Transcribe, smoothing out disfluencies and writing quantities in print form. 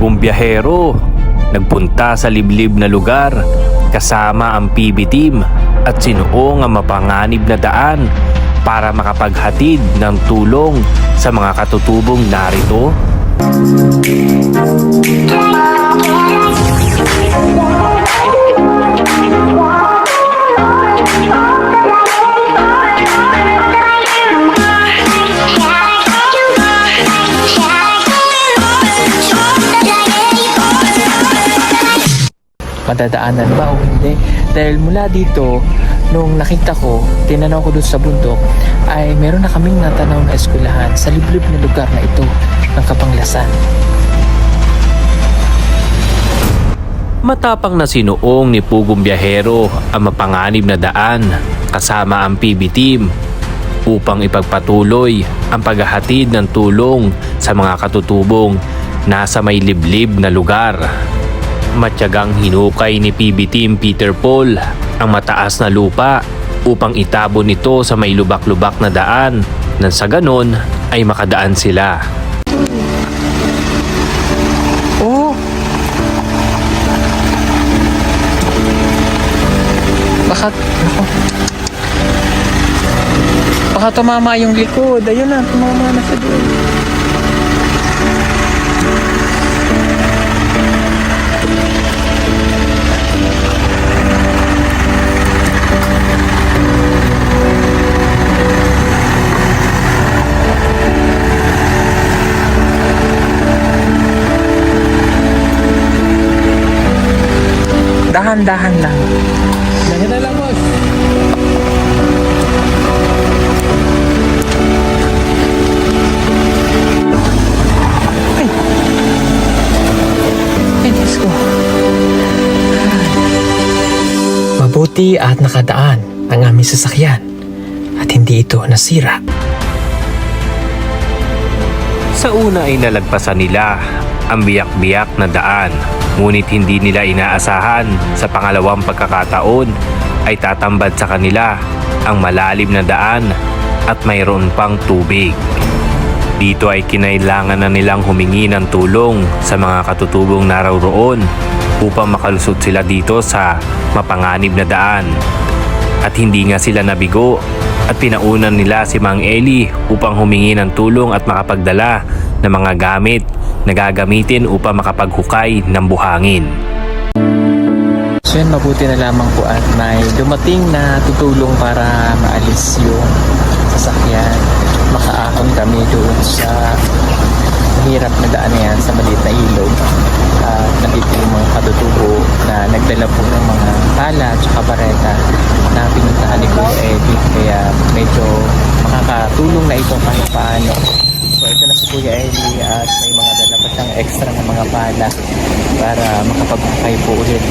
grupong biyahero nagpunta sa liblib na lugar kasama ang PB team at sinuong ang mapanganib na daan para makapaghatid ng tulong sa mga katutubong narito. Madadaanan ba o hindi? Dahil mula dito, nung nakita ko, tinanaw ko doon sa bundok, ay meron na kaming natanaw na eskwelahan sa liblib na lugar na ito ng Kapanglasan. Matapang na sinuong ni Pugong Biyahero ang mapanganib na daan kasama ang PB team upang ipagpatuloy ang paghahatid ng tulong sa mga katutubong nasa may liblib na lugar. Matyagang hinukay ni PB team Peter Paul ang mataas na lupa upang itabon ito sa may lubak-lubak na daan nang sa ganon ay makadaan sila. Oh! Baka tumama yung likod. Ayun na, tumama na sa doon. Dahan-dahan lang. Dahan lang, boss. Ay! Ay, Diyos ko. Mabuti at nakadaan ang aming sasakyan at hindi ito nasira. Sa una ay nalagpasan nila ang biyak-biyak na daan, ngunit hindi nila inaasahan sa pangalawang pagkakataon ay tatambad sa kanila ang malalim na daan at mayroon pang tubig. Dito ay kinailangan na nilang humingi ng tulong sa mga katutubong naroroon upang makalusot sila dito sa mapanganib na daan. At hindi nga sila nabigo at pinaunan nila si Mang Eli upang humingi ng tulong at makapagdala ng mga gamit na gagamitin upang makapaghukay ng buhangin. So yun, mabuti na lamang po at may dumating na tutulong para maalis yung sasakyan. Makaahon kami doon sa mahirap na daan na yan sa maliit na ilog. At nandito yung mga katutubo na nagdala po ng mga pala at saka bareta na pinuntahan ni Kuya Eddie. Kaya medyo makakatulong na ito kahit paano. So ito na si Kuya Eddie at may mga dala pa siyang extra na mga pala para makapaghukay po ulit